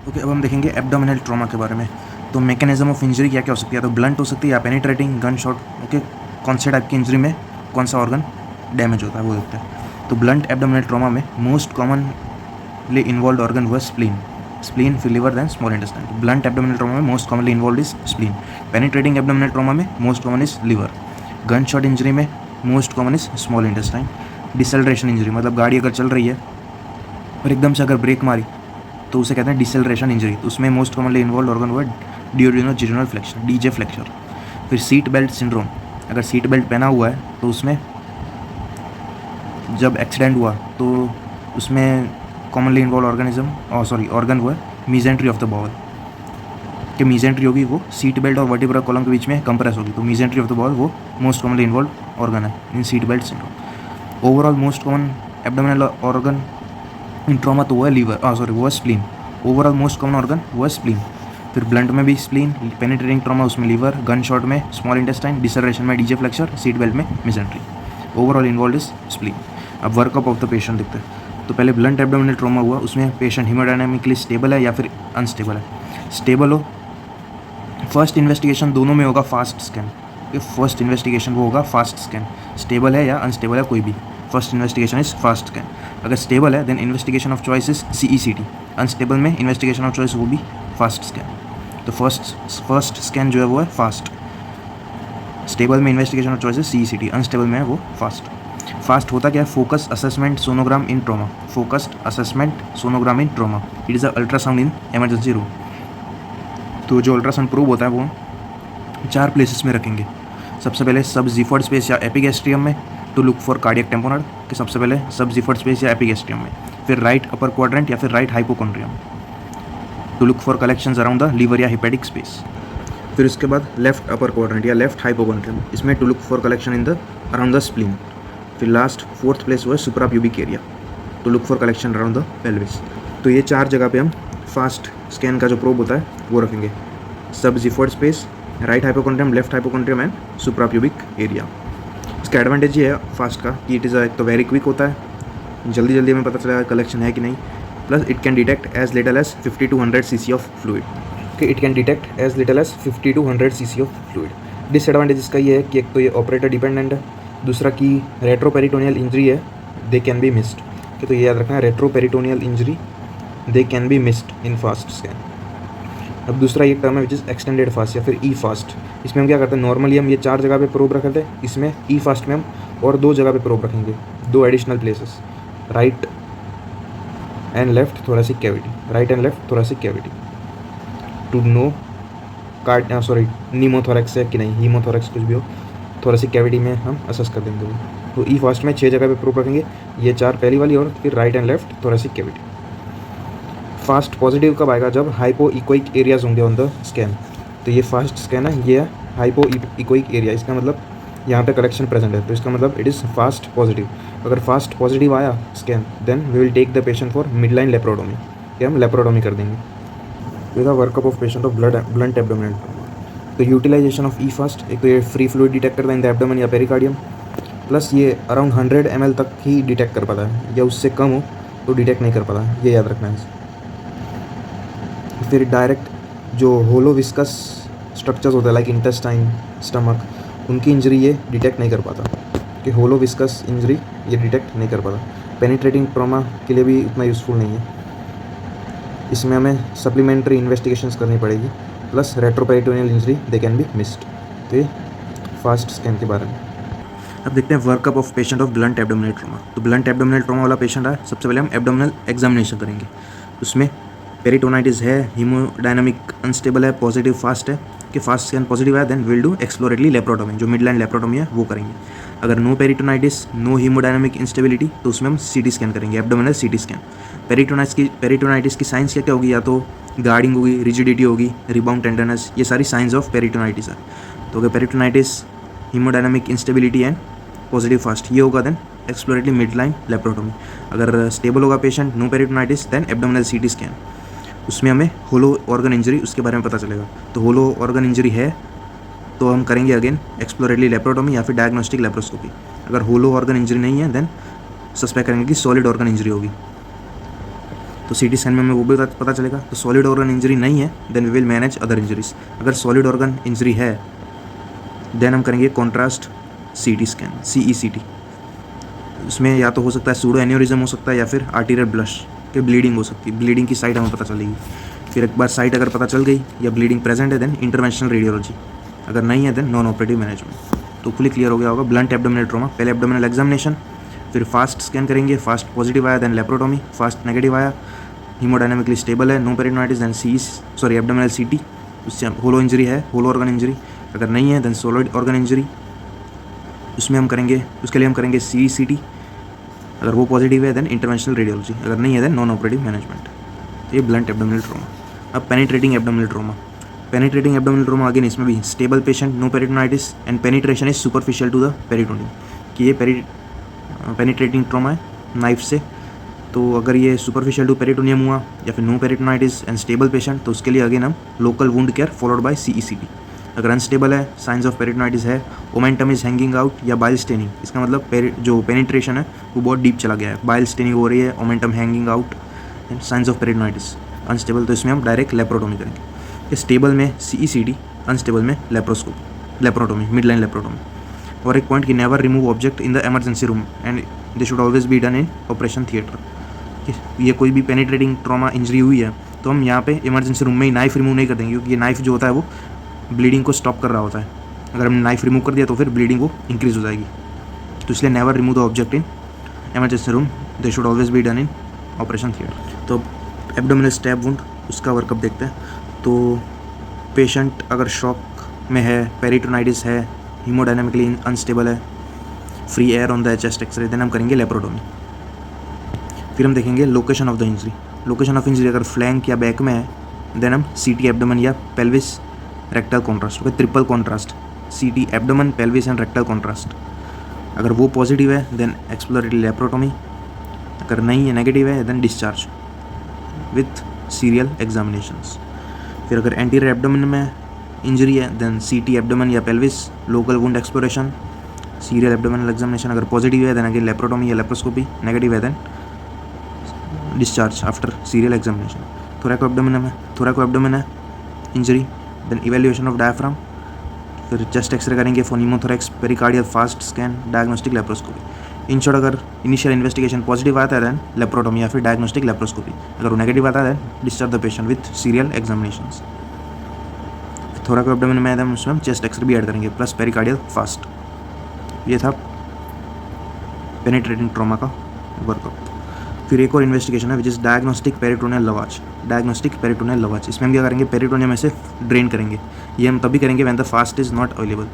Okay, अब हम देखेंगे एब्डोमिनल ट्रॉमा के बारे में। तो मैकेनिज्म ऑफ इंजरी क्या क्या हो सकती है, तो ब्लंट हो सकती है या पेनिट्रेटिंग गन शॉट। ओके, कौन से टाइप की इंजरी में कौन सा ऑर्गन डैमेज होता है वो देखते हैं। तो ब्लंट एब्डोमिनल ट्रॉमा में मोस्ट कॉमनली इन्वॉल्व ऑर्गन हुआ स्प्लीन, स्प्लीन फिर liver then small intestine. Blunt abdominal trauma में most commonly involve is spleen. Penetrating abdominal trauma में most common is liver. Gunshot injury में most common is small intestine. Deceleration injury मतलब गाड़ी अगर चल रही है और एकदम से अगर ब्रेक मारी तो उसे कहते हैं डिसल्ट्रेशन इंजरी। तो उसमें मोस्ट कॉमनली इन्वॉल्व ऑर्गन हुआ डियोडिनोजिनल फ्लेक्शन, डीजे फ्लेक्चर। फिर सीट बेल्ट सिंड्रोम, अगर सीट बेल्ट पहना हुआ है तो उसमें जब एक्सीडेंट हुआ तो उसमें कॉमनली इन्वॉल्व ऑर्गन हुआ मीजेंट्री ऑफ द बॉल। कि मीजेंट्री होगी वो सीट बेल्ट और वर्टिब्रल कॉलम के बीच में कंप्रेस होगी, तो मीजेंट्री ऑफ द बॉल वो मोस्ट कॉमनली इन्वॉल्व ऑर्गन है in seat belt syndrome. Overall most common abdominal organ in trauma तो वो है वो है spleen. Overall most common organ वो है स्प्लीन। फिर ब्लंट में भी स्प्लीन, पेनिट्रेटिंग ट्रॉमा उसमें लीवर, गन शॉट में स्मॉल इंटेस्टाइन, डिसल्ट्रेशन में डीजे फ्लेक्चर, सीट बेल्ट में मीजेंट्री। Overall involve is spleen. अब वर्कअप ऑफ द पेशेंट देखते हैं। तो पहले ब्लंट एब्डोमिनल ट्रॉमा हुआ, उसमें पेशेंट हीमोडायनामिकली स्टेबल है या फिर अनस्टेबल है। स्टेबल हो, फर्स्ट इन्वेस्टिगेशन दोनों में होगा फास्ट स्कैन। फर्स्ट इन्वेस्टिगेशन वो होगा फास्ट स्कैन, स्टेबल है या अनस्टेबल है कोई भी, first investigation is FAST scan. अगर स्टेबल है then investigation of choice is CECT, unstable में इन्वेस्टिगेशन ऑफ चॉइस वो भी फास्ट स्कैन। तो फर्स्ट स्कैन जो है वो है फास्ट, स्टेबल में investigation of choice is CECT, unstable में है वो फास्ट। फास्ट होता क्या है, focus assessment sonogram in trauma, focused assessment sonogram in trauma, it is a ultrasound in emergency room. तो जो अल्ट्रासाउंड प्रूव होता है वो 4 प्लेसेस में रखेंगे। सबसे पहले सब जिफर्ड स्पेस या एपिगैस्ट्रियम में टू लुक फॉर कार्डियक टेम्पोनल, कि सबसे पहले सब जिफर्ड स्पेस या एपिगैस्ट्रियम में, फिर राइट अपर क्वाड्रेंट या फिर right hypochondrium to look for collections around the liver या हिपेटिक स्पेस। फिर उसके बाद लेफ्ट अपर क्वाड्रेंट या लेफ्ट हाइपोकॉन्ड्रियम, इसमें to look for collection in the around the spleen. फिर लास्ट 4th प्लेस हुआ supra pubic area to look for collection around the pelvis. तो ये 4 जगह पे हम फास्ट स्कैन का जो प्रोब होता है वो रखेंगे, subxiphoid space, right hypochondrium, left hypochondrium and supra pubic area. इसका एडवांटेज ये है फास्ट का कि इट इज़ एक तो वेरी क्विक होता है, जल्दी जल्दी हमें पता चलेगा कलेक्शन है कि नहीं, plus it can detect as little as 50 to 100 cc of fluid, कि it can detect as little as 50 to 100 cc of fluid. Disadvantage इसका ये है कि एक तो ये ऑपरेटर डिपेंडेंट है, दूसरा कि रेट्रोपेरिटोनियल इंजरी है, दे कैन बी मिस्ड, कि तो ये याद रखना है retroperitoneal injury they can be missed in fast scan. अब दूसरा एक टर्म है विच इज़ एक्सटेंडेड फास्ट या फिर ई फास्ट। इसमें हम क्या करते हैं, नॉर्मली हम ये 4 जगह पे प्रोब रखते हैं, इसमें ई फास्ट में हम और 2 जगह पे प्रोब रखेंगे, 2 additional places, right and left thoracic cavity, right and left thoracic cavity to know pneumothorax है कि नहीं, हीमोथोरेक्स कुछ भी हो, थोरेसिक कैविटी में हम असेस कर देंगे वो। तो ई फास्ट में 6 जगह पे प्रोब रखेंगे, ये 4 पहली वाली और फिर right and left thoracic cavity. Fast positive कब आएगा, जब हाइपो इकोइक एरियाज होंगे ऑन द स्कैन। तो ये फास्ट स्कैन है, ये हाइपो इकोइक एरिया, इसका मतलब यहाँ पे कलेक्शन प्रेजेंट है, तो इसका मतलब इट इज़ फास्ट पॉजिटिव। अगर फास्ट पॉजिटिव आया scan then we will take the patient for mid line laparotomy, कि हम लेप्रोडोमी कर देंगे। With the workup of patient of blunt abdominal. तो यूटिलाइजेशन ऑफ ई फास्ट, एक तो ये फ्री फ्लूइड डिटेक्ट करता है इन द एब्डोमेन या पेरिकार्डियम, प्लस ये अराउंड 100 ml तक ही डिटेक्ट कर पाता है, या उससे कम हो तो डिटेक्ट नहीं कर पाता है, ये याद रखना है। फिर डायरेक्ट जो होलो विस्कस स्ट्रक्चर्स होते हैं लाइक इंटेस्टाइन, स्टमक, उनकी इंजरी ये डिटेक्ट नहीं कर पाता, कि होलो विस्कस इंजरी ये डिटेक्ट नहीं कर पाता। पेनिट्रेटिंग ट्रॉमा के लिए भी उतना यूज़फुल नहीं है, इसमें हमें सप्लीमेंट्री इन्वेस्टिगेशंस करनी पड़ेगी, plus retroperitoneal injury they can be missed. तो ये फास्ट स्कैन के बारे में। अब देखते हैं workup of patient of blunt abdominal trauma. तो ब्लंट एब्डोमिनल ट्रॉमा वाला पेशेंट है, सबसे पहले हम एब्डोमिनल एग्जामिनेशन करेंगे, उसमें पेरिटोनाइटिस है, हीमोडायनामिक अनस्टेबल है, पॉजिटिव फास्ट है, कि फास्ट स्कैन पॉजिटिव है then will do exploratory laparotomy, जो मिड लाइन लेप्रोटोमी है वो करेंगे। अगर no peritonitis, no hemodynamic instability, तो उसमें हम CT स्कैन करेंगे, एब्डोमिनल CT स्कैन। पेरिटोनाइटिस की साइंस क्या क्या होगी, या तो गार्डिंग होगी, रिजिडिटी होगी, रिबाउंड टेंडरनेस, ये सारी साइंस ऑफ पेरिटोनाइटिस है। तो अगर peritonitis, hemodynamic instability and positive FAST ये होगा then exploratory mid line laparotomy. अगर स्टेबल होगा patient, no peritonitis, then abdominal CT scan, उसमें हमें होलो ऑर्गन इंजरी उसके बारे में पता चलेगा। तो होलो ऑर्गन इंजरी है तो हम करेंगे अगेन एक्सप्लोरेटरी लेप्रोटोमी या फिर डायग्नोस्टिक लेप्रोस्कोपी। अगर होलो ऑर्गन इंजरी नहीं है देन सस्पेक्ट करेंगे कि सॉलिड ऑर्गन इंजरी होगी। तो CT स्कैन में हमें वो भी पता चलेगा। तो सॉलिड ऑर्गन इंजरी नहीं है then we will manage other injuries. अगर सॉलिड ऑर्गन इंजरी है देन हम करेंगे कॉन्ट्रास्ट CT स्कैन, CECT। उसमें या तो हो सकता है सूडो एन्यूरिज्म हो सकता है या फिर आर्टीरियल ब्लश के ब्लीडिंग हो सकती है, ब्लीडिंग की साइट हमें पता चलेगी। फिर एक बार साइट अगर पता चल गई या ब्लीडिंग प्रेजेंट है देन इंटरवेंशनल रेडियोलॉजी, अगर नहीं है देन नॉन ऑपरेटिव मैनेजमेंट। तो फुली क्लियर हो गया होगा। ब्लंट एब्डोमिनल ट्रॉमा, पहले एब्डोमिनल एग्जामिनेशन, फिर फास्ट स्कैन करेंगे, फास्ट पॉजिटिव आया देन लेप्रोटोमी, फास्ट नेगेटिव आया, हीमोडायनामिकली स्टेबल है, no peritonitis then abdominal CT, उससे होलो इंजरी है, होलो ऑर्गन इंजरी, अगर नहीं है देन सॉलिड ऑर्गन इंजरी, उसमें हम करेंगे, उसके लिए हम करेंगे CECT, अगर वो पॉजिटिव है देन इंटरवेंशनल रेडियोलॉजी, अगर नहीं है देन नॉन ऑपरेटिव मैनेजमेंट। ये ब्लंट एब्डोमिनल ट्रॉमा। अब penetrating abdominal trauma, penetrating abdominal trauma again इसमें भी stable patient, no peritonitis and penetration is superficial to the peritoneum, कि ये पेनिट्रेटिंग ट्रॉमा है नाइफ से। तो अगर ये सुपरफिशियल टू पेरिटोनियम हुआ या फिर no peritonitis and stable patient, तो उसके लिए अगेन हम local wound care followed by CECT। अगर अनस्टेबल है, साइंस ऑफ पेरिटोनाइटिस है, ओमेंटम इज हैंगिंग आउट या बाइल स्टेनिंग, इसका मतलब जो पेनिट्रेशन है वो बहुत डीप चला गया है, बाइल स्टेनिंग हो रही है, omentum hanging out and science of peritonitis. Unstable तो इसमें हम डायरेक्ट लेप्रोटोमी करेंगे। स्टेबल में CECT, अनस्टेबल में लेप्रोटोमी, मिड लाइन लेप्रोटोमी। और एक पॉइंट कि never remove object in the emergency room and they should always be done in operation theatre. ये कोई भी पेनिट्रेटिंग ट्रॉमा इंजरी हुई है तो हम यहाँ पे इमरजेंसी रूम में ही नाइफ रिमूव नहीं कर देंगे, क्योंकि ये नाइफ जो होता है वो ब्लीडिंग को स्टॉप कर रहा होता है। अगर हमने नाइफ रिमूव कर दिया तो फिर ब्लीडिंग वो इंक्रीज हो जाएगी। तो इसलिए never remove the object in emergency room, they should always be done in operation theatre. तो एब्डोमिनल स्टैब वुंड, उसका वर्कअप देखते हैं। तो पेशेंट अगर शॉक में है, पेरिटोनाइटिस है, हीमोडायनामिकली अनस्टेबल है, free air on the chest X-ray, then हम करेंगे लेप्रोटोमी। फिर हम देखेंगे location of the injury. Location of injury अगर फ्लैंक या बैक में है देन हम CT एब्डोमेन या pelvis rectal contrast, triple contrast, CT abdomen, pelvis and rectal contrast. अगर वो पॉजिटिव है देन एक्सप्लोरेटरी लेप्रोटोमी, अगर नहीं है नेगेटिव है then discharge with serial examinations. फिर अगर एंटीरियर एब्डोमेन में इंजरी है देन CT एब्डोमेन या pelvis, local wound exploration, serial abdominal examination. अगर पॉजिटिव है देन अगेन लेप्रोटोमी या लेप्रोस्कोपी, नेगेटिव है then discharge after serial examination. Thoraco abdomen है injury then evaluation of diaphragm, फिर chest X-ray करेंगे for pneumothorax, pericardial FAST scan, diagnostic laparoscopy. In short अगर initial investigation positive आता है then laparotomy या फिर डायग्नोस्टिक लेप्रोस्कोपी, अगर वो नेगेटिव आता है then discharge the patient with serial examinations. Thoraco abdomen में देन उसमें हम चेस्ट एक्सरे भी ऐड करेंगे प्लस पेरिकार्डियल फास्ट। ये था पेनिट्रेटिंग ट्रॉमा का वर्कअप। फिर एक और इन्वेस्टिगेशन है which is diagnostic peritoneal lavage. Diagnostic peritoneal lavage, इसमें हम क्या करेंगे, पेरिटोनियम में से ड्रेन करेंगे। ये हम तभी करेंगे when the fast is not available.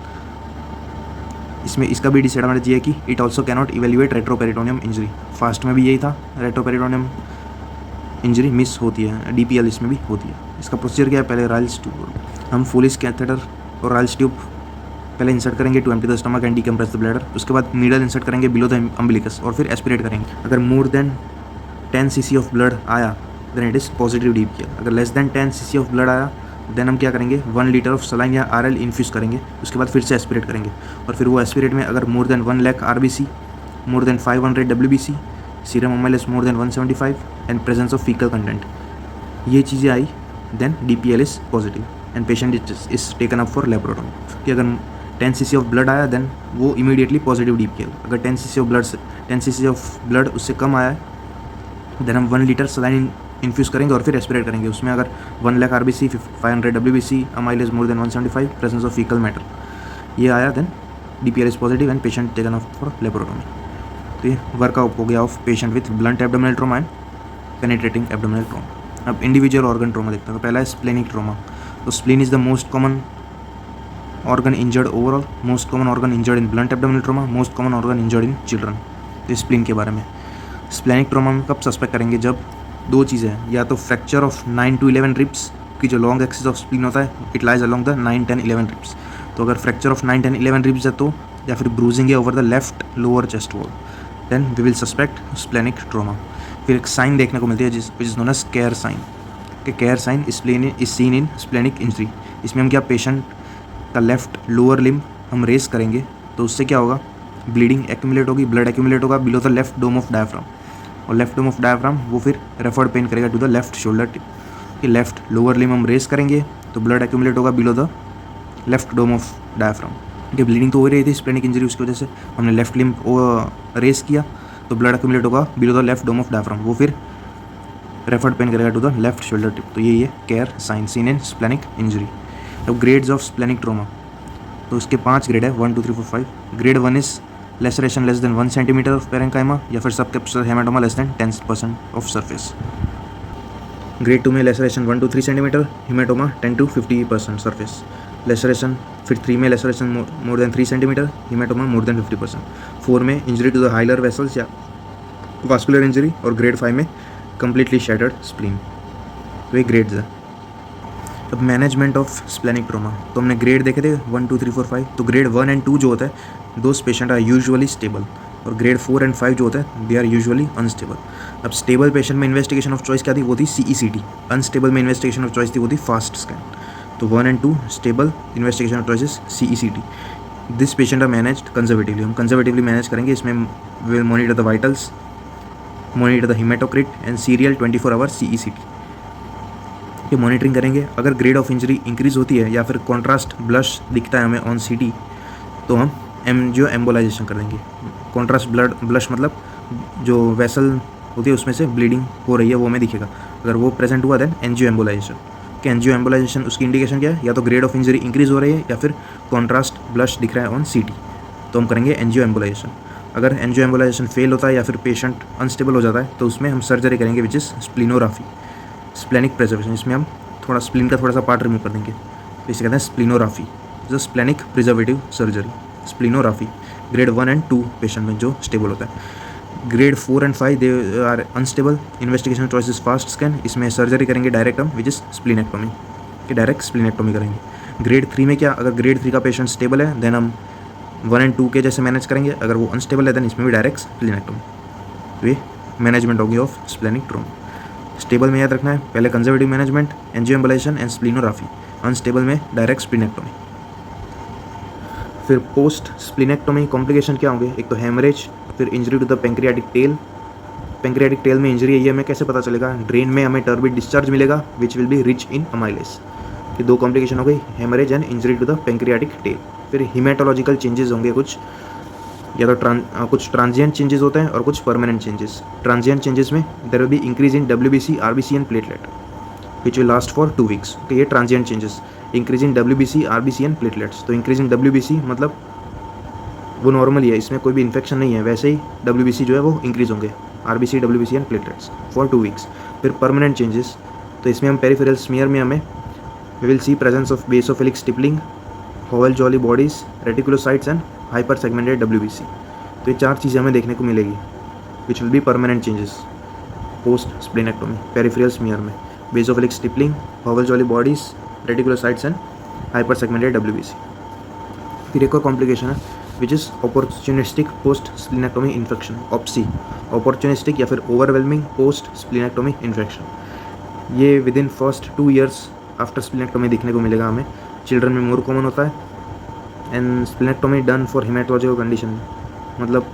इसमें इसका भी डिसएडवांटेज ये है कि it also cannot evaluate retroperitoneum injury. Fast में भी यही था, रेट्रोपेरिटोनियम इंजरी मिस होती है, DPL इसमें भी होती है। इसका प्रोसीजर क्या है, पहले राइल्स ट्यूब, हम फुलिस कैथेटर और राइल्स ट्यूब पहले इंसर्ट करेंगे to empty the stomach and decompress the bladder. उसके बाद नीडल इंसर्ट करेंगे बिलो द अम्बिलिकस और फिर एस्पिरेट करेंगे। अगर more than 10 cc of blood आया then it is positive DPL। अगर less than 10 cc of blood आया देन हम क्या करेंगे, 1 लीटर ऑफ सलाइन या RL इन्फ्यूज़ करेंगे। उसके बाद फिर से एस्पिरेट करेंगे और फिर वो एस्पिरेट में अगर more than 1 lakh RBC, more than 500 WBC, serum MLS more than 175 and presence of faecal content, ये चीज़ें आई then DPL is positive and patient is taken up for laparotomy. कि अगर 10 cc ऑफ ब्लड आया देन वो immediately positive DPL। अगर 10 cc of blood उससे कम आया है देन हम 1 लीटर सलाइन इन्फ्यूज़ करेंगे और फिर एस्पिरेट करेंगे। उसमें अगर 1 lakh RBC, 500 WBC, amylase more than 175, presence of faecal matter, ये आया then DPL is positive and patient taken off for laparotomy. तो ये वर्कआउट हो गया of patient with blunt abdominal trauma and penetrating abdominal trauma. अब इंडिविजुअल ऑर्गन ट्रॉमा देखते हैं। तो पहला है स्प्लेनिक ट्रॉमा। तो spleen is the most common organ injured overall, most common organ injured in blunt abdominal trauma, most common organ injured in children। तो spleen के बारे में, स्प्लेनिक ट्रॉमा में कब सस्पेक्ट करेंगे, जब दो चीज़ें हैं, या तो फ्रैक्चर ऑफ 9 to 11 रिब्स की जो लॉन्ग एक्सिस ऑफ स्प्लीन होता है it lies along the 9, 10, 11 ribs. तो अगर फ्रैक्चर ऑफ 9, 10, 11 रिब्स है तो, या फिर ब्रूजिंग है over the left lower chest wall, then we will suspect splenic trauma. फिर एक साइन देखने को मिलती है which is known as Kehr sign. कि Kehr sign is seen in splenic injury. इसमें हम क्या, पेशेंट का लेफ्ट लोअर लिम्ब हम रेस करेंगे तो उससे क्या होगा, ब्लीडिंग एक्यूमुलेट होगी, ब्लड एक्यूमुलेट होगा below the left dome of diaphragm और लेफ्ट डोम ऑफ डायफ्राम वो फिर रेफर्ड पेन करेगा to the left shoulder tip. कि लेफ्ट लोअर लिम हम रेस करेंगे तो ब्लड एक्यूमुलेट होगा below the left dome of diaphragm. कि ब्लीडिंग तो हो रही थी स्प्लेनिक इंजरी, उसकी वजह से हमने लेफ्ट लिम रेस किया तो ब्लड एक्यूमुलेट होगा below the left dome of diaphragm, वो फिर रेफर्ड पेन करेगा to the left shoulder tip. तो ये Kehr sign seen in splenic injury. अब ग्रेड्स ऑफ स्प्लेनिक ट्रोमा, तो इसके 5 ग्रेड है, 1 2 3 4 5। Grade 1 is laceration less than 1 centimetre of parenchyma या फिर subcapsular haematoma less than 10% of surface. Grade 2 में laceration 1 to 3 centimetre, haematoma 10 to 50% surface. Laceration फिर 3 में laceration more than 3 centimetre, haematoma more than 50%। 4 में injury to the hilar vessels या vascular injury, और grade 5 में completely shattered spleen. तो ये grades है। अब मैनेजमेंट ऑफ स्प्लेनिक ट्रोमा, तो हमने ग्रेड देखे थे 1 2 3 4 5। तो ग्रेड 1 and 2 जो होता है those patient are usually stable, और ग्रेड 4 and 5 जो होता है दे आर यूजुअली अनस्टेबल। अब स्टेबल पेशेंट में इन्वेस्टिगेशन ऑफ चॉइस क्या थी, वो थी CECT। अनस्टेबल में इन्वेस्टिगेशन ऑफ चॉइस थी वो थी फास्ट स्कैन। तो 1 and 2 stable, investigation of choice is CECT। This patient are managed conservatively, हम कंजर्वेटिवली मैनेज करेंगे। इसमें will monitor the vitals, monitor the haematocrit and serial 24 hour CECT। ये monitoring करेंगे। अगर ग्रेड ऑफ इंजरी इंक्रीज होती है या फिर कॉन्ट्रास्ट ब्लश दिखता है हमें ऑन CT, तो हम एंजियो एम्बोलाइजेशन कर देंगे। कॉन्ट्रास्ट ब्लश मतलब जो वेसल होती है उसमें से ब्लीडिंग हो रही है वो हमें दिखेगा। अगर वो प्रेजेंट हुआ देन एंजियो एम्बोलाइजेशन। कि एंजियो एम्बोलाइजेशन उसकी इंडिकेशन क्या है, या तो ग्रेड ऑफ इंजरी इंक्रीज हो रही है या फिर कॉन्ट्रास्ट ब्लश दिख रहा है ऑन CT, तो हम करेंगे एंजियो एम्बोलाइजेशन। अगर एंजियो एम्बोलाइजेशन फेल होता है या फिर पेशेंट अनस्टेबल हो जाता है तो उसमें हम सर्जरी करेंगे विच इज़ स्प्लिनोग्राफी, स्प्लेनिक प्रिजर्वेशन। इसमें हम थोड़ा स्प्लिन का थोड़ा सा पार्ट रिमूव कर देंगे, तो इसे कहते हैं स्प्लिनोग्राफी, जो splenic preservative surgery, splenorrhaphy. Grade 1 and 2 patient में जो स्टेबल होता है। Grade 4 and 5 they are unstable, investigation choice is FAST scan. इसमें सर्जरी करेंगे डायरेक्ट हम विच इज़ स्प्लिनेक्टोमी, कि डायरेक्ट स्प्लिनेक्टोमी करेंगे। ग्रेड 3 में क्या, अगर ग्रेड 3 का पेशेंट स्टेबल है देन हम 1 and 2 के जैसे मैनेज करेंगे। अगर वो अनस्टेबल है देन इसमें भी डायरेक्ट स्प्लिनेक्टोमी। तो ये मैनेजमेंट होगी ऑफ स्प्लेनिक ट्रोमा। स्टेबल में याद रखना है पहले conservative management, angio embolisation and splenorrhaphy. Unstable में डायरेक्ट स्प्लिनेक्टोमी। फिर पोस्ट स्प्लिनेक्टोमी कॉम्प्लिकेशन क्या होंगे, एक तो हेमरेज, फिर injury to the pancreatic tail. Pancreatic tail में इंजरी है ये हमें कैसे पता चलेगा, ड्रेन में हमें टर्बिड डिस्चार्ज मिलेगा which will be rich in amylase. ये 2 कॉम्प्लिकेशन हो गई, haemorrhage and injury to the pancreatic tail. फिर हिमेटोलॉजिकल चेंजेस होंगे कुछ, या तो कुछ ट्रांजिएंट चेंजेस होते हैं और कुछ परमानेंट चेंजेस। ट्रांजिएंट चेंजेस में there will be increase in WBC, RBC and platelet which will last for 2 weeks। तो ये transient changes, increase in WBC, RBC and platelets. तो इंक्रीज इन WBC मतलब वो नॉर्मल ही है, इसमें कोई भी इन्फेक्शन नहीं है, वैसे ही WBC जो है वो इंक्रीज होंगे, RBC, WBC and platelets for 2 weeks। फिर परमानेंट चेंजेस, तो इसमें हम पेरिफेरल स्मीयर में हमें we will see presence of basophilic stippling, Howell Jolly bodies, reticulocytes and hyper segmented WBC। तो ये 4 चीज़ें हमें देखने को मिलेगी which will be permanent changes post splenectomy. Peripheral smear में basophilic stippling, Howell Jolly bodies, reticulocytes and hyper segmented WBC। फिर एक और कॉम्प्लिकेशन है which is opportunistic post splenectomy infection, OPSI. Opportunistic या फिर ओवरवेलमिंग पोस्ट स्प्लिनेक्टोमी इन्फेक्शन। ये within first 2 years after splenectomy दिखने को मिलेगा हमें। चिल्ड्रन में मोर कॉमन होता है and splenectomy done for haematological condition, मतलब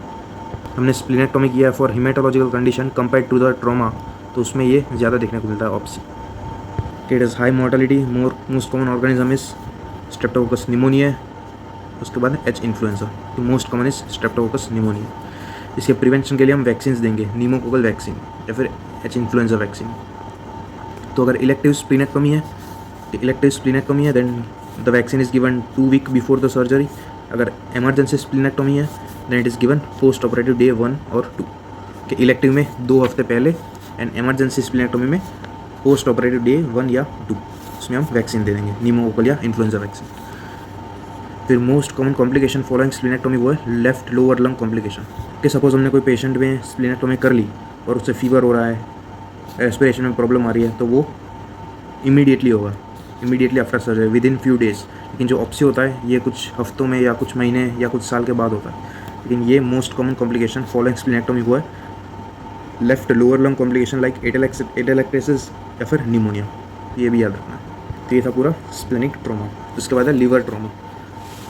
हमने स्प्लिनेक्टोमी किया for haematological condition compare to the trauma, तो उसमें ये ज़्यादा देखने को मिलता है OPSI. It is high mortality, most common organism is streptococcus pneumoniae, उसके बाद H इन्फ्लुएंजा। तो most common is streptococcus pneumoniae. इसके प्रिवेंशन के लिए हम वैक्सीन देंगे, नीमोकोकल वैक्सीन या फिर H इन्फ्लुएंजा वैक्सीन। तो अगर इलेक्टिव स्प्लिनेक्टोमी है then the vaccine is given 2 weeks before the surgery. अगर इमरजेंसी स्प्लिनेक्टोमी है then it is given post operative day 1 और 2। कि इलेक्टिव में 2 हफ्ते पहले एंड इमरजेंसी स्प्लिनेक्टोमी में पोस्ट ऑपरेटिव डे 1 या 2, उसमें हम वैक्सीन दे देंगे, नीमोकोकल या इन्फ्लुएंजा वैक्सीन। फिर मोस्ट कॉमन कॉम्प्लिकेशन फॉलोइंग स्प्लिनेक्टोमी वो है लेफ्ट लोअर लंग कॉम्प्लिकेशन। कि सपोज हमने कोई पेशेंट में स्प्लिनेक्टोमी कर ली और उससे फीवर हो रहा है, रेस्पिरेशन में प्रॉब्लम आ रही है, तो वो इमीडिएटली होगा, immediately after surgery with in few days. लेकिन जो ऑप्सी होता है ये कुछ हफ्तों में या कुछ महीने या कुछ साल के बाद होता है। लेकिन ये मोस्ट कॉमन कॉम्प्लिकेशन फॉलोइंग स्प्लिनेक्टोमी हुआ है left lower lung complication like atelectasis या फिर निमोनिया, ये भी याद रखना है। तो ये था पूरा स्प्लेनिक ट्रॉमा। उसके बाद है लिवर ट्रॉमा।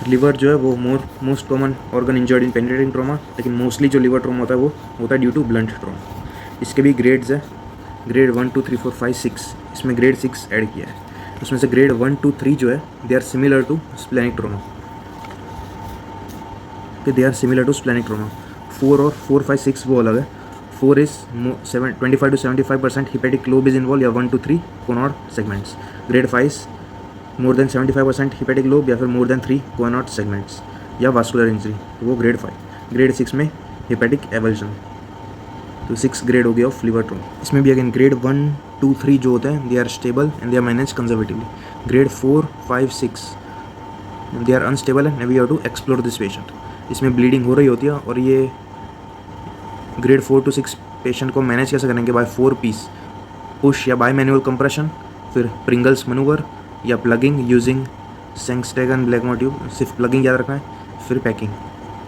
लिवर जो है वो most common organ injured in penetrating trauma, लेकिन मोस्टली जो लिवर ट्रॉमा होता है वो होता है ड्यू टू ब्लंट ट्रॉमा। इसके भी ग्रेड्स है, ग्रेड 1 2 3 4 5 6, इसमें ग्रेड 6 ऐड किया है। उसमें से ग्रेड 1 2 3 जो है they are similar to splenic trauma, कि they are similar to splenic trauma. 4 और 4 5 6 वो अलग है। 4 is 25 to 75% hepatic lobe is involve या 1 to 3 Couinaud segments. Grade 5 more than 75% hepatic lobe या फिर मोर देन 3 कोनॉड सेगमेंट्स या वास्कुलर इंजरी, तो वो ग्रेड 5। ग्रेड 6 में हिपेटिक एवल्जन, तो 6 ग्रेड हो गया ऑफ लिवर ट्रोमा। इसमें भी अगेन ग्रेड 1 2 3 जो होते हैं they are stable and they are manage conservatively. Grade 4 5 6 they are unstable and we have to explore this patient. इसमें ब्लीडिंग हो रही होती है और ये ग्रेड 4 to 6 पेशेंट को मैनेज कैसे करेंगे, बाय 4 पीस, पुश या बाय मैनुअल कंप्रेशन, फिर प्रिंगल्स मनूवर या plugging using Sengstaken Blakemore tube, सिर्फ प्लगिंग याद रखना है, फिर पैकिंग।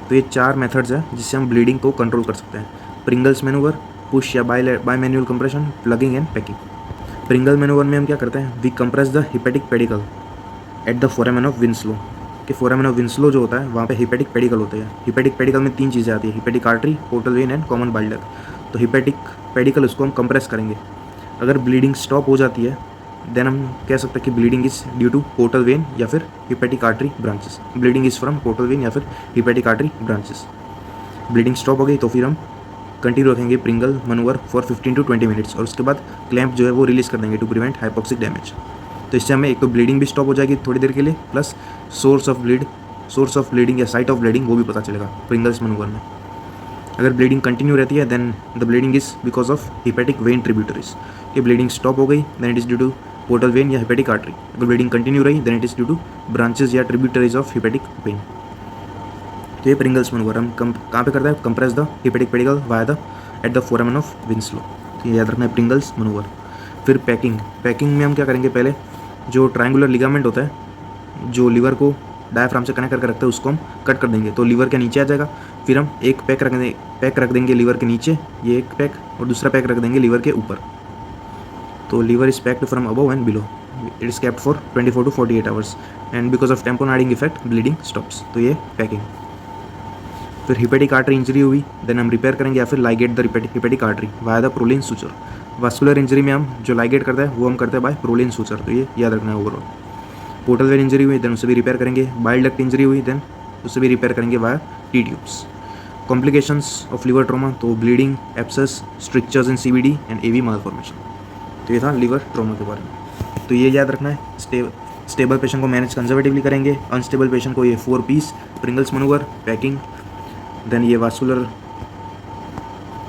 तो ये 4 मेथड्स हैं जिससे हम ब्लीडिंग को कंट्रोल कर सकते हैं। प्रिंगल्स मैनूवर, पुश या bimanual compression, plugging and packing. Pringle manoeuvre में हम क्या करते हैं, we compress the hepatic pedicle at the foramen of Winslow, कि फोरामेन ऑफ विंसलो जो होता है वहाँ पे हिपेटिक पेडिकल होते हैं। हिपेटिक पेडिकल में 3 चीज़ें आती है, hepatic artery, portal vein and common bile duct. तो हिपेटिक पेडिकल उसको हम कंप्रेस करेंगे। अगर ब्लीडिंग स्टॉप हो जाती है देन हम कह सकते हैं कि bleeding is due to portal vein या फिर hepatic artery branches. Bleeding is from portal vein या फिर hepatic artery branches. Bleeding stop हो गई तो फिर हम कंटिन्यू रखेंगे Pringle manoeuvre for 15 to 20 minutes और उसके बाद क्लैंप जो है वो रिलीज़ कर देंगे टू प्रिवेंट हाइपोक्सिक डैमेज। तो इससे हमें एक तो ब्लीडिंग भी स्टॉप हो जाएगी थोड़ी देर के लिए, प्लस सोर्स ऑफ ब्लीडिंग या साइट ऑफ ब्लीडिंग वो भी पता चलेगा प्रिंगल्स मनूवर में। अगर ब्लीडिंग कंटिन्यू रहती है then the bleeding is because of hepatic vein tributaries, कि ब्लीडिंग स्टॉप हो गई then it is due to portal vein या हिपेटिक आर्टरी। अगर ब्लीडिंग कंटिन्यू रही then it is due to branches या ट्रिब्यूटरीज ऑफ हिपेटिक वेन। तो ये Pringle's manoeuvre हम कहाँ पे करते हैं, compress the hepatic pedicle via the at the foramen of Winslow. तो ये याद रखना है प्रिंगल्स मनूवर। फिर पैकिंग में हम क्या करेंगे, पहले जो ट्रायंगुलर लिगामेंट होता है जो लीवर को डायफ्राम से कनेक्ट करके रखते हैं उसको हम कट कर देंगे, तो लीवर के नीचे आ जाएगा। फिर हम एक पैक रख देंगे लीवर के नीचे, ये एक पैक, और दूसरा पैक रख देंगे लीवर के ऊपर। तो liver is packed from above and below, it is kept for 24 to 48 hours and because of tamponading effect bleeding stops. तो ये पैकिंग। फिर हिपेटिक आर्टरी इंजरी हुई देन हम रिपेयर करेंगे या फिर ligate the hepatic artery via the prolene suture. Vascular injury में हम जो लाइगेट करते हैं वो हम करते हैं बाय प्रोलिन सूचर, तो ये याद रखना है ओवरऑल। पोर्टल वेन इंजरी हुई देन उसे भी रिपेयर करेंगे। बाइल डक्ट इंजरी हुई देन उसे भी रिपेयर करेंगे via T tubes. Complications of liver trauma, तो bleeding, abscess, strictures in CVD and AV malformation. तो ये था लिवर ट्रोमा के बारे में। तो ये याद रखना है, स्टेबल पेशेंट को मैनेज कंजर्वेटिवली करेंगे, अनस्टेबल पेशेंट को ये 4 piece, Pringle's manoeuvre, packing, then ये vascular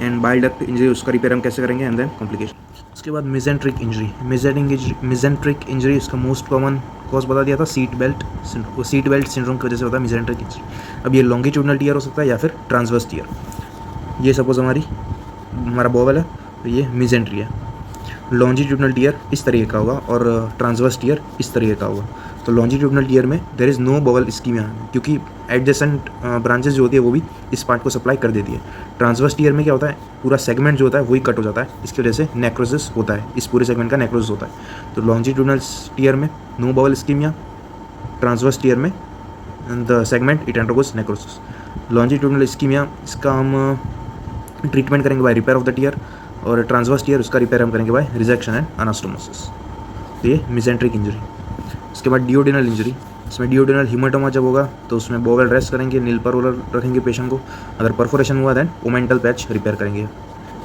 and bile duct injury उसका रिपेयर हम कैसे करेंगे, एंड देन कॉम्प्लिकेशन। उसके बाद मिजेंट्रिक इंजरी इसका मोस्ट कॉमन कॉज बता दिया था, सीट बेल्ट सिंड्रोम की वजह से होता है मिजेंट्रिक इंजरी। अब ये लॉन्गिट्यूडनल टियर हो सकता है या फिर ट्रांसवर्स टियर। ये सपोज हमारा बॉवल है तो ये मिजेंट्री है। लॉन्जिट्यूडनल टियर इस तरीके का होगा और ट्रांसवर्स टियर इस तरीके का होगा। तो लॉन्जिट्यूडनल टियर में there is no bowel ischaemia, क्योंकि एडजेसेंट ब्रांचेस जो होती है वो भी इस पार्ट को सप्लाई कर देती है। ट्रांसवर्स टियर में क्या होता है, पूरा सेगमेंट जो होता है वही कट हो जाता है, इसकी वजह से नेक्रोसिस होता है, इस पूरे सेगमेंट का नेक्रोसिस होता है। तो लॉन्जिट्यूडनल टियर में no bowel ischaemia, transverse tear में the segment it undergoes necrosis. Longitudinal ischaemia इसका हम ट्रीटमेंट करेंगे by repair of the tear, और ट्रांसवर्स टियर उसका रिपेयर हम करेंगे बाय रिजेक्शन एंड अनास्टोमोसिस। तो ये मिजेंट्रिक इंजरी। उसके बाद डियोडिनल इंजरी, इसमें डियोडिनल हीमाटोमा जब होगा तो उसमें बॉवल रेस्ट करेंगे, नील पर रोलर रखेंगे पेशेंट को। अगर परफोरेशन हुआ देन ओमेंटल पैच रिपेयर करेंगे,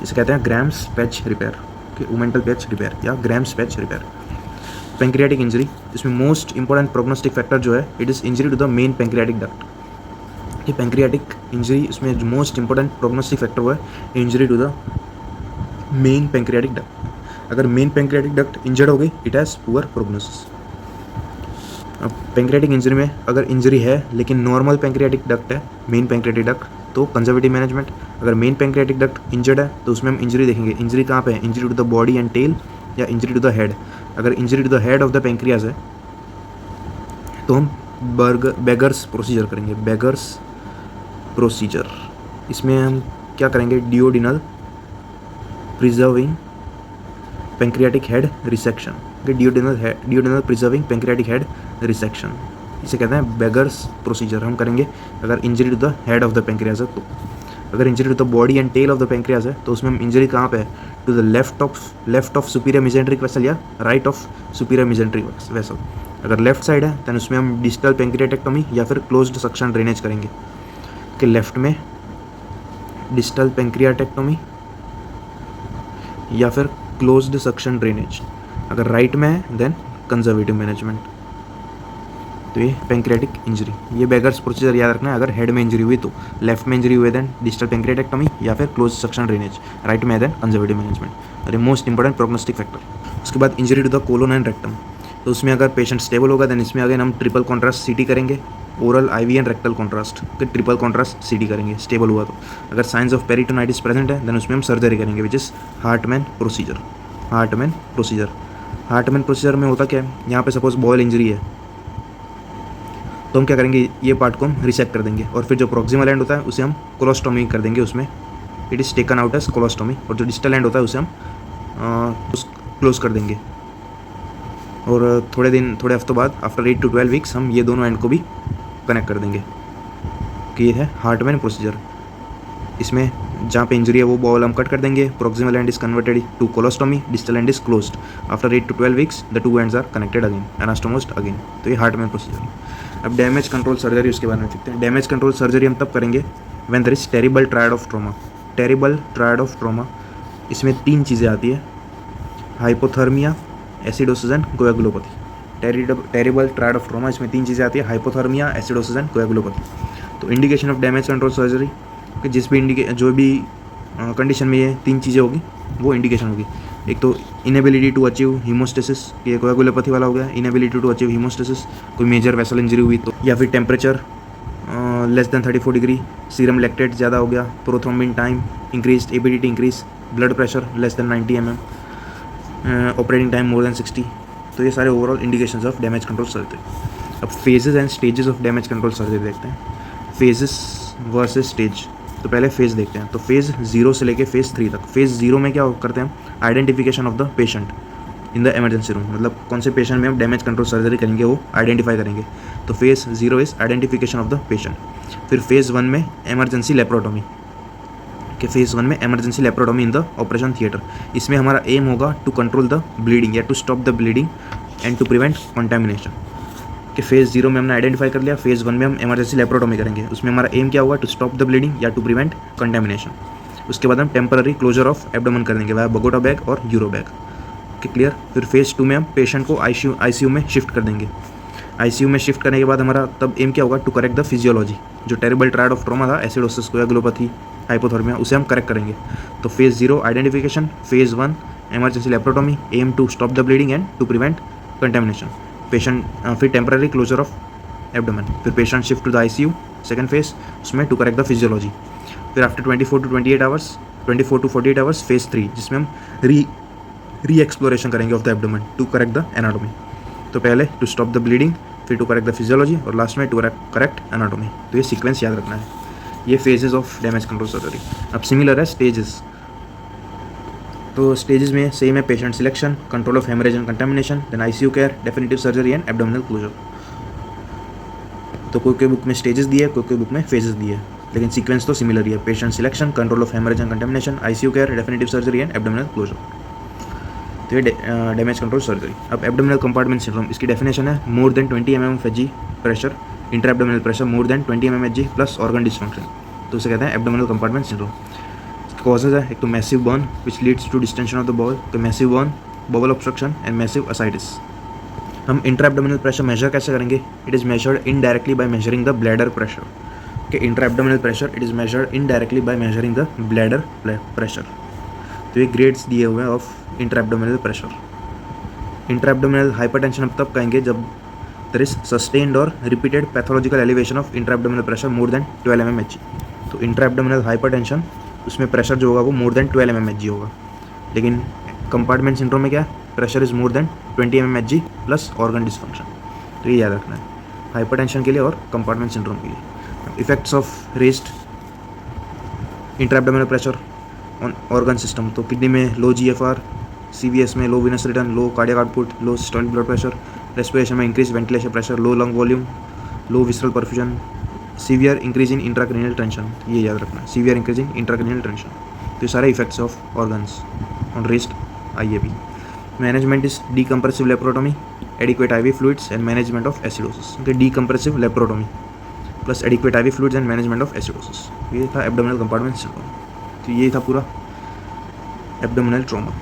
इसे कहते हैं ग्राम्स पैच रिपेयर, कि ओमेंटल पैच रिपेयर या Graham's patch repair. Pancreatic injury, इसमें मोस्ट इंपॉर्टेंट प्रोग्नोस्टिक फैक्टर जो है it is injury to the main pancreatic duct. ये पेंक्रियाटिक इंजरी इसमें जो मोस्ट इंपॉर्टेंट प्रोग्नोस्टिक फैक्टर हुआ है injury to the main pancreatic duct. अगर मेन पेंक्रियाटिक डक्ट इंजर्ड हो गई इट हैज़ पुअर प्रोग्नोसिस। अब पेंक्रियाटिक इंजरी में अगर इंजरी है लेकिन नॉर्मल पेंक्रियाटिक डक्ट है, मेन पेंक्रियाटिक डक्ट, तो कंजर्वेटिव मैनेजमेंट। अगर मेन पेंक्रियाटिक डक्ट इंजर्ड है तो उसमें हम इंजरी देखेंगे, इंजरी कहाँ पे है, injury to the body and tail या इंजरी टू द हेड। अगर injury to the head of the pancreas है तो हम बेगर्स प्रोसीजर करेंगे, बेगर्स प्रोसीजर। इसमें हम क्या करेंगे, duodenal preserving pancreatic head resection, duodenal preserving pancreatic head resection, इसे कहते हैं बेगर्स प्रोसीजर। हम करेंगे अगर injury to the head of the pancreas है तो। अगर injury to the body and tail of the pancreas है तो उसमें हम इंजरी कहाँ पे है, to the left of superior mesenteric vessel या right of superior mesenteric vessel. अगर लेफ्ट साइड है तो उसमें हम डिस्टल पेंक्रियाटेक्टोमी या फिर क्लोज्ड सक्शन ड्रेनेज करेंगे कि लेफ्ट में डिस्टल पेंक्रियाटेक्टोमी या फिर क्लोज्ड सक्शन ड्रेनेज। अगर राइट में है देन कंजर्वेटिव मैनेजमेंट। तो ये पेंक्रियाटिक इंजरी, ये बेगर्स प्रोसीजर याद रखना है। अगर हेड में इंजरी हुई तो लेफ्ट में इंजरी हुई देन डिस्टल पेंक्रियाटेक्टोमी या फिर क्लोज सक्शन ड्रेनेज, राइट में देन कंजर्वेटिव मैनेजमेंट। और ये मोस्ट इंपॉर्टेंट प्रोग्नोस्टिक फैक्टर। उसके बाद injury to the colon and rectum, तो उसमें अगर पेशेंट स्टेबल होगा देन इसमें अगेन हम ट्रिपल कॉन्ट्रास्ट सीटी करेंगे, oral IV and rectal contrast के ट्रिपल कॉन्ट्रास्ट सीटी करेंगे स्टेबल हुआ तो। अगर साइंस ऑफ पेरिटोनाइटिस प्रेजेंट है देन उसमें हम सर्जरी करेंगे which is Hartmann procedure. Hartmann procedure में होता क्या है, यहाँ पे सपोज बॉयल इंजरी है तो हम क्या करेंगे, ये पार्ट को हम रिसेक्ट कर देंगे और फिर जो प्रोक्सिमल एंड होता है उसे हम कोलोस्टोमी कर देंगे, उसमें it is taken out as colostomy. और जो डिस्टल एंड होता है उसे हम क्लोज कर देंगे। और थोड़े हफ्तों बाद आफ्टर 8 to 12 वीक्स हम ये दोनों एंड को भी कनेक्ट कर देंगे कि ये है हार्टमैन प्रोसीजर। इसमें जहाँ पे इंजरी है वो बॉल हम कट कर देंगे, proximal end is converted to colostomy, distal end is closed. After 8 to 12 weeks the two ends are connected again, anastomosed again. तो ये हार्टमैन प्रोसीजर। अब डैमेज कंट्रोल सर्जरी, उसके बारे में देखते हैं। डैमेज कंट्रोल सर्जरी हम तब करेंगे when there is terrible triad of trauma. Terrible triad of trauma, इसमें 3 चीज़ें आती है, hypothermia, acidosis and coagulopathy. Terrible triad of trauma, इसमें 3 चीज़ें आती है, हाइपोथर्मिया, एसिडोसिस एंड कोएगुलोपैथी। तो indication of damage control surgery कि जो भी कंडीशन में ये 3 चीज़ें होगी वो इंडिकेशन होगी। एक तो इनेबिलिटी टू अचीव हीमोस्टेसिस, ये कोएगुलोपैथी वाला हो गया, इनेबिलिटी टू अचीव हीमोस्टेसिस, कोई मेजर वेसल इंजरी हुई तो, या फिर temperature less than 34 degree, serum lactate ज़्यादा हो गया, prothrombin time increase, APTT increase, blood pressure less than 90 mm, operating time more than 60। तो ये सारे overall indications of damage control surgery. अब phases and stages of damage control surgery देखते हैं, phases versus stage. तो पहले फेज़ देखते हैं। तो फेज़ 0 से लेके फेज़ 3 तक। फेज़ 0 में क्या करते हैं हम, identification of the patient in the emergency room, मतलब कौन से पेशेंट में हम डैमेज कंट्रोल सर्जरी करेंगे वो आइडेंटिफाई करेंगे। तो phase 0 is identification of the patient. फिर फेज़ 1 में इमरजेंसी लेप्रोटोमी, कि फेज़ 1 में emergency laparotomy in the operation theatre. इसमें हमारा एम होगा टू कंट्रोल द ब्लीडिंग या to stop the bleeding and to prevent contamination. कि फेज़ 0 में हमने आइडेंटिफाई कर लिया, फेज़ 1 में हम इमरजेंसी लेप्रोटोमी करेंगे, उसमें हमारा एम क्या होगा, टू स्टॉप द ब्लीडिंग या टू प्रिवेंट कंटेमिनेशन। उसके बाद हम टेम्पररी क्लोजर ऑफ एब्डोमेन कर देंगे वह बगोटा बैग और यूरो बैग। कि क्लियर। फिर फेज़ 2 में हम पेशेंट को आईसीयू में शिफ्ट कर देंगे। आईसीयू में शिफ्ट करने के बाद हमारा तब एम क्या होगा, टू करेक्ट द फिजियोलॉजी। जो टेरिबल ट्रायड ऑफ ट्रॉमा था, एसिडोसिस, कोएगुलोपैथी, हाइपोथर्मिया, उसे हम करेक्ट करेंगे। तो phase 0 identification, phase 1 emergency laparotomy, aim to stop the bleeding and to prevent contamination. Patient फिर टेम्पररी क्लोजर ऑफ एब्डोमेन। फिर patient shift to the ICU, second phase, उसमें to correct the physiology. फिर after 24 to 48 hours phase 3, जिसमें हम re exploration करेंगे of the abdomen to correct the anatomy. तो पहले to stop the bleeding, फिर to correct the physiology और last में टू करेक्ट एनाटोमी। तो ये सीक्वेंस याद रखना है। ये phases of damage control surgery. अब सिमिलर है स्टेजेस। तो स्टेजेस में सेम है, patient selection, control of haemorrhage and contamination, then ICU care, definitive surgery and abdominal closure. तो कोई बुक में स्टेजेस दिए, कोई बुक में फेजेस दिए, लेकिन सीक्वेंस तो सिमिलर ही है। Patient selection, control of haemorrhage and contamination, ICU care, definitive surgery and abdominal closure. तो ये डैमेज कंट्रोल सर्जरी। अब एब्डोमिनल कंपार्टमेंट सिंड्रोम, इसकी डेफिनेशन है more than 20 mm of Hg pressure, inter abdominal pressure more than 20 mm Hg plus organ dysfunction. तो उसे कहते हैं abdominal compartment syndrome. Causes है, एक तो massive burn which leads to distension of the bowel, तो massive burn, bowel obstruction and massive ascites. हम intra abdominal pressure measure कैसे करेंगे, it is measured indirectly by measuring the bladder pressure. कि intra abdominal pressure it is measured indirectly by measuring the bladder pressure. तो ये grades दिए हुए हैं of intra abdominal pressure. Intra abdominal hypertension हम तब कहेंगे जब देयर इज सस्टेन्ड और repeated pathological elevation of intra abdominal pressure more then 12 mm Hg। तो इंट्रा एब्डोमिनल हाइपरटेंशन, उसमें प्रेशर जो होगा वो मोर देन 12 mm Hg होगा। लेकिन कंपार्टमेंट सिंड्रोम में क्या है, pressure is more than 20 mm Hg plus organ dysfunction. तो ये याद रखना है हाइपरटेंशन के लिए और कंपार्टमेंट सिंड्रोम के लिए। Effects of raised intra abdominal pressure on organ system, तो किडनी में लो GFR, CVS में low venous return, low cardiac output, low systolic blood pressure, respiration में increase ventilation pressure, low lung volume, low visceral perfusion, severe increase in intracranial tension, ये याद रखना, severe increase in intracranial tension. तो ये सारे effects of organs on raised IAP। Management is decompressive laparotomy, adequate IV fluids and management of acidosis. Decompressive laparotomy plus adequate IV fluids and management of acidosis, ये था abdominal compartment syndrome. तो ये था पूरा abdominal trauma.